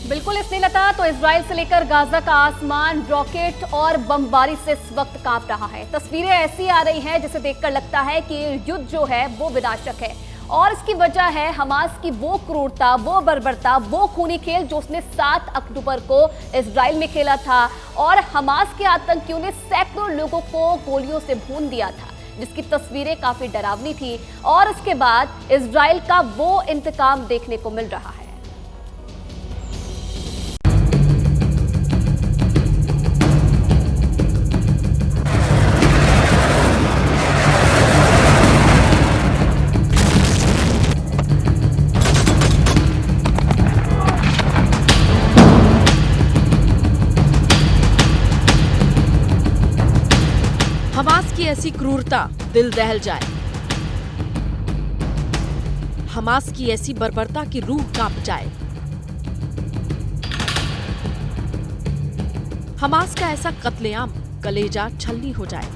बिल्कुल स्नेहलता, तो इजराइल से लेकर गाजा का आसमान रॉकेट और बमबारी से इस वक्त कांप रहा है। तस्वीरें ऐसी आ रही हैं जिसे देखकर लगता है कि युद्ध जो है वो विनाशक है और इसकी वजह है हमास की वो क्रूरता, वो बर्बरता, वो खूनी खेल जो उसने 7 अक्टूबर को इजराइल में खेला था और हमास के आतंकियों ने सैकड़ों लोगों को गोलियों से भून दिया था, जिसकी तस्वीरें काफी डरावनी थी और इसके बाद इजराइल का वो इंतकाम देखने को मिल रहा है। हमास की ऐसी क्रूरता दिल दहल जाए, हमास की ऐसी बर्बरता की रूह कांप जाए, हमास का ऐसा कत्लेआम कलेजा छलनी हो जाए।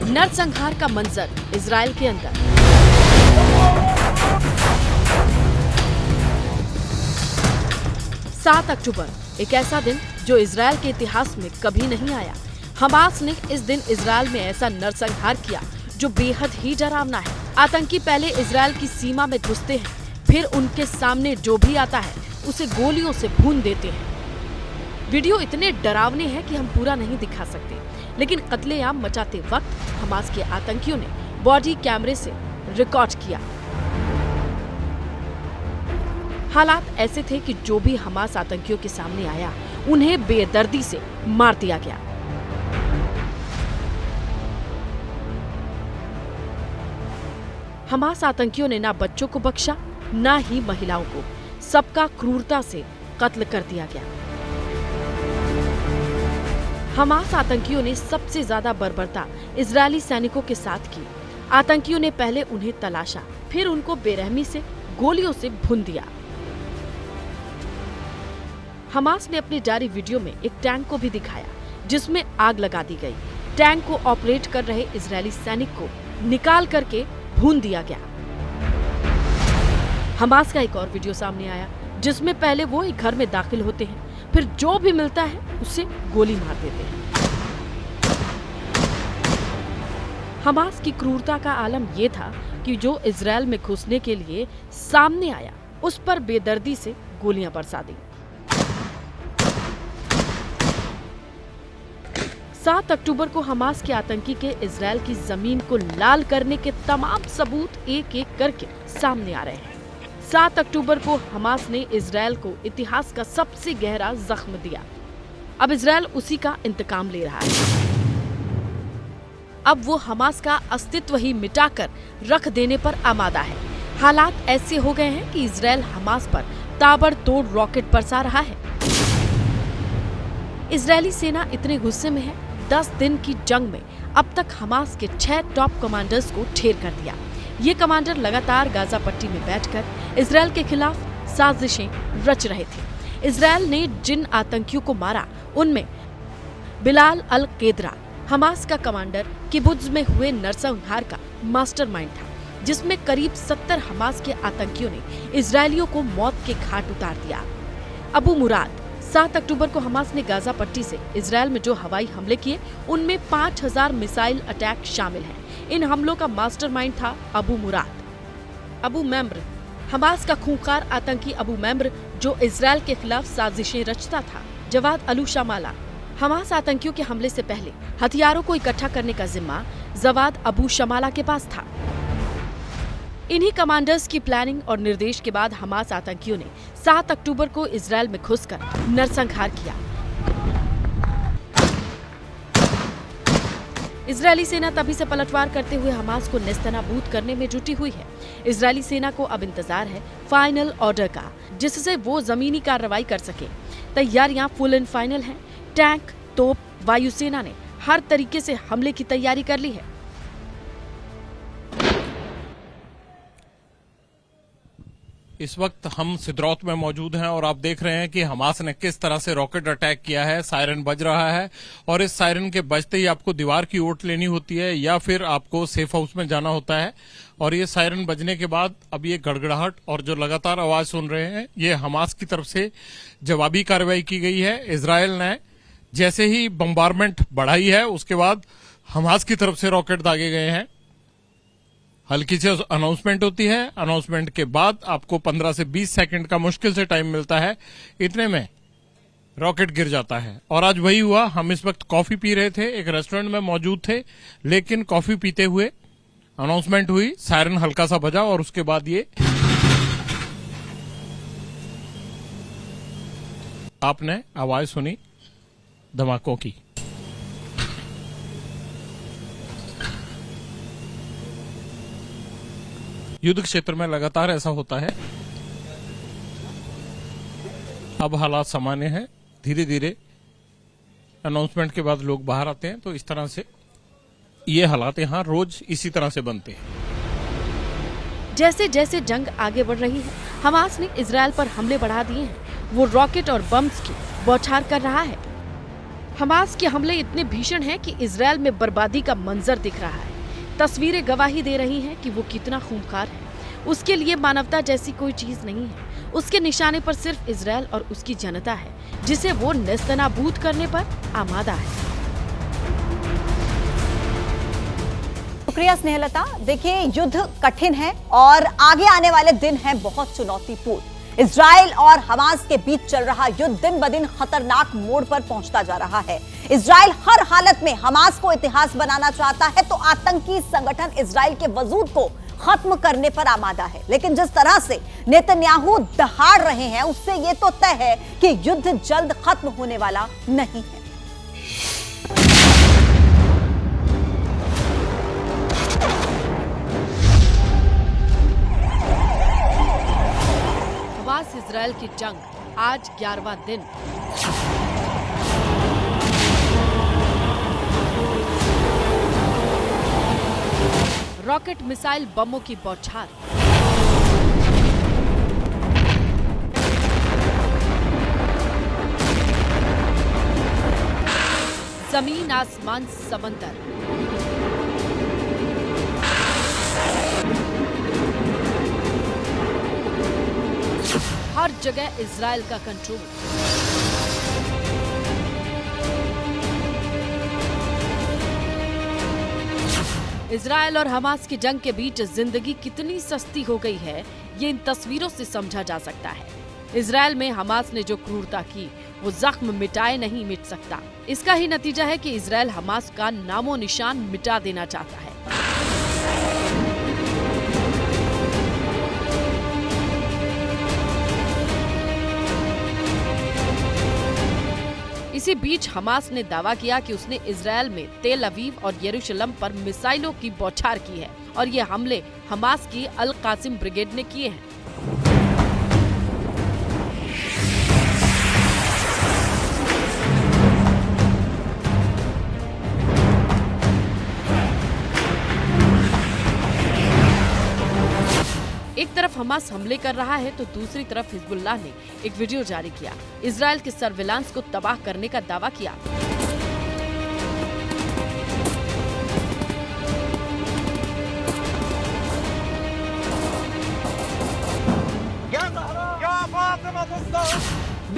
नरसंहार का मंजर इजराइल के अंदर। सात अक्टूबर, एक ऐसा दिन जो इजराइल के इतिहास में कभी नहीं आया। हमास ने इस दिन इजराइल में ऐसा नरसंहार किया जो बेहद ही डरावना है। आतंकी पहले इजराइल की सीमा में घुसते हैं, फिर उनके सामने जो भी आता है उसे गोलियों से भून देते हैं। वीडियो इतने डरावने हैं कि हम पूरा नहीं दिखा सकते, लेकिन कत्लेआम मचाते वक्त हमास के आतंकियों ने बॉडी कैमरे से रिकॉर्ड किया। हालात ऐसे थे कि जो भी हमास आतंकियों के सामने आया उन्हें बेदर्दी से मार दिया गया। हमास आतंकियों ने ना बच्चों को बख्शा, ना ही महिलाओं को, सबका क्रूरता से कत्ल कर दिया गया। हमास आतंकियों ने सबसे ज्यादा बर्बरता इजरायली सैनिकों के साथ की। आतंकियों ने पहले उन्हें तलाशा, फिर उनको बेरहमी से गोलियों से भून दिया। हमास ने अपने जारी वीडियो में एक टैंक को भी दिखाया जिसमें आग लगा दी गई। टैंक को ऑपरेट कर रहे इजरायली सैनिक को निकाल करके भून दिया गया। हमास का एक और वीडियो सामने आया जिसमें पहले वो एक घर में दाखिल होते हैं, फिर जो भी मिलता है उसे गोली मार देते हैं। हमास की क्रूरता का आलम ये था कि जो इजराइल में घुसने के लिए सामने आया उस पर बेदर्दी से गोलियां बरसा दी। 7 अक्टूबर को हमास के आतंकी के इजराइल की जमीन को लाल करने के तमाम सबूत एक एक करके सामने आ रहे हैं। 7 अक्टूबर को हमास ने इजराइल को इतिहास का सबसे गहरा जख्म दिया। अब इजराइल उसी का इंतकाम ले रहा है। अब वो हमास का अस्तित्व ही मिटाकर रख देने पर आमादा है। हालात ऐसे हो गए हैं कि इजराइल हमास पर ताबड़तोड़ रॉकेट बरसा रहा है। इजरायली सेना इतने गुस्से में है, 10 दिन की जंग में अब तक हमास के 6 टॉप कमांडर्स को ढेर कर दिया। ये कमांडर लगातार गाजा पट्टी में बैठकर इजराइल के खिलाफ साजिशें रच रहे थे। इजराइल ने जिन आतंकियों को मारा उनमें बिलाल अल केदरा, हमास का कमांडर, किबुत्ज में हुए नरसंहार का मास्टरमाइंड था, जिसमें करीब 70 हमास के आतंकियों ने इजरायलियों को मौत के घाट उतार दिया। अबू मुराद, 7 अक्टूबर को हमास ने गाजा पट्टी से इजराइल में जो हवाई हमले किए उनमें 5000 मिसाइल अटैक शामिल हैं। इन हमलों का मास्टरमाइंड था अबू मुराद। अबू मेम्र, हमास का खूंखार आतंकी अबू मेम्र जो इजराइल के खिलाफ साजिशें रचता था। जवाद अलू शमाला, हमास आतंकियों के हमले से पहले हथियारों को इकट्ठा करने का जिम्मा जवाद अबू शमाला के पास था। इन्हीं कमांडर्स की प्लानिंग और निर्देश के बाद हमास आतंकियों ने 7 अक्टूबर को इजराइल में घुसकर नरसंहार किया। इजरायली सेना तभी से पलटवार करते हुए हमास को नेस्तनाबूद करने में जुटी हुई है। इजरायली सेना को अब इंतजार है फाइनल ऑर्डर का, जिससे वो जमीनी कार्रवाई कर सके। तैयारियां फुल एंड फाइनल हैं। टैंक, तोप, वायुसेना ने हर तरीके से हमले की तैयारी कर ली है। इस वक्त हम सिद्रौत में मौजूद हैं और आप देख रहे हैं कि हमास ने किस तरह से रॉकेट अटैक किया है। सायरन बज रहा है और इस सायरन के बजते ही आपको दीवार की ओट लेनी होती है या फिर आपको सेफ हाउस में जाना होता है। और ये सायरन बजने के बाद अब ये गड़गड़ाहट और जो लगातार आवाज सुन रहे हैं, ये हमास की तरफ से जवाबी कार्रवाई की गई है। इजराइल ने जैसे ही बम्बारमेंट बढ़ाई है, उसके बाद हमास की तरफ से रॉकेट दागे गए हैं। हल्की से अनाउंसमेंट होती है, अनाउंसमेंट के बाद आपको 15 से 20 सेकंड का मुश्किल से टाइम मिलता है, इतने में रॉकेट गिर जाता है। और आज वही हुआ। हम इस वक्त कॉफी पी रहे थे, एक रेस्टोरेंट में मौजूद थे, लेकिन कॉफी पीते हुए अनाउंसमेंट हुई, सायरन हल्का सा बजा और उसके बाद ये आपने आवाज सुनी धमाकों की। युद्ध क्षेत्र में लगातार ऐसा होता है। अब हालात सामान्य हैं, धीरे धीरे अनाउंसमेंट के बाद लोग बाहर आते हैं, तो इस तरह से ये हालात यहाँ रोज इसी तरह से बनते हैं। जैसे जैसे जंग आगे बढ़ रही है, हमास ने इजराइल पर हमले बढ़ा दिए हैं। वो रॉकेट और बम्स की बौछार कर रहा है। हमास के हमले इतने भीषण हैं कि इजराइल में बर्बादी का मंजर दिख रहा है। तस्वीरें गवाही दे रही हैं कि वो कितना खूंखार है। उसके लिए मानवता जैसी कोई चीज नहीं है। उसके निशाने पर सिर्फ इजराइल और उसकी जनता है, जिसे वो नेस्तनाबूद करने पर आमादा है। शुक्रिया स्नेहलता। देखिए, युद्ध कठिन है और आगे आने वाले दिन हैं बहुत चुनौतीपूर्ण। इजराइल और हमास के बीच चल रहा युद्ध दिन ब दिन खतरनाक मोड़ पर पहुंचता जा रहा है। इजराइल हर हालत में हमास को इतिहास बनाना चाहता है, तो आतंकी संगठन इजराइल के वजूद को खत्म करने पर आमादा है। लेकिन जिस तरह से नेतन्याहू दहाड़ रहे हैं, उससे यह तो तय है कि युद्ध जल्द खत्म होने वाला नहीं है। हमास इजराइल की जंग आज 11वां दिन। रॉकेट मिसाइल बमों की बौछार। जमीन आसमान समंदर। हर जगह इजराइल का कंट्रोल। इजराइल और हमास की जंग के बीच जिंदगी कितनी सस्ती हो गई है, ये इन तस्वीरों से समझा जा सकता है। इजराइल में हमास ने जो क्रूरता की, वो जख्म मिटाए नहीं मिट सकता। इसका ही नतीजा है कि इजराइल हमास का नामो निशान मिटा देना चाहता है। इसी बीच हमास ने दावा किया कि उसने इजराइल में तेल अवीव और यरूशलेम पर मिसाइलों की बौछार की है और ये हमले हमास की अल कासिम ब्रिगेड ने किए हैं। एक तरफ हमास हमले कर रहा है, तो दूसरी तरफ हिजबुल्लाह ने एक वीडियो जारी किया, इजराइल के सर्विलांस को तबाह करने का दावा किया।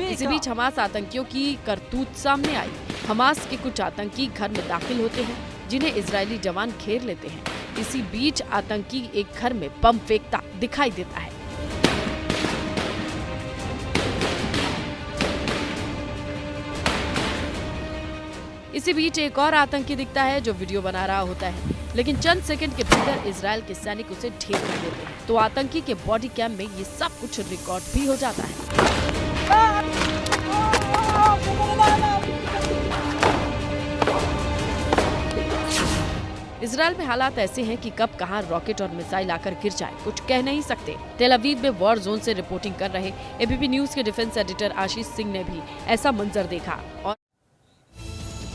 इसी बीच हमास आतंकियों की करतूत सामने आई। हमास के कुछ आतंकी घर में दाखिल होते हैं, जिन्हें इजरायली जवान घेर लेते हैं। इसी बीच आतंकी एक घर में बम फेंकता दिखाई देता है। इसी बीच एक और आतंकी दिखता है जो वीडियो बना रहा होता है, लेकिन चंद सेकंड के भीतर इजराइल के सैनिक उसे ढेर कर देते हैं। तो आतंकी के बॉडी कैम में ये सब कुछ रिकॉर्ड भी हो जाता है। इजराइल में हालात ऐसे हैं कि कब कहां रॉकेट और मिसाइल आकर गिर जाए, कुछ कह नहीं सकते। तेल अवीव में वॉर जोन से रिपोर्टिंग कर रहे एबीपी न्यूज के डिफेंस एडिटर आशीष सिंह ने भी ऐसा मंजर देखा और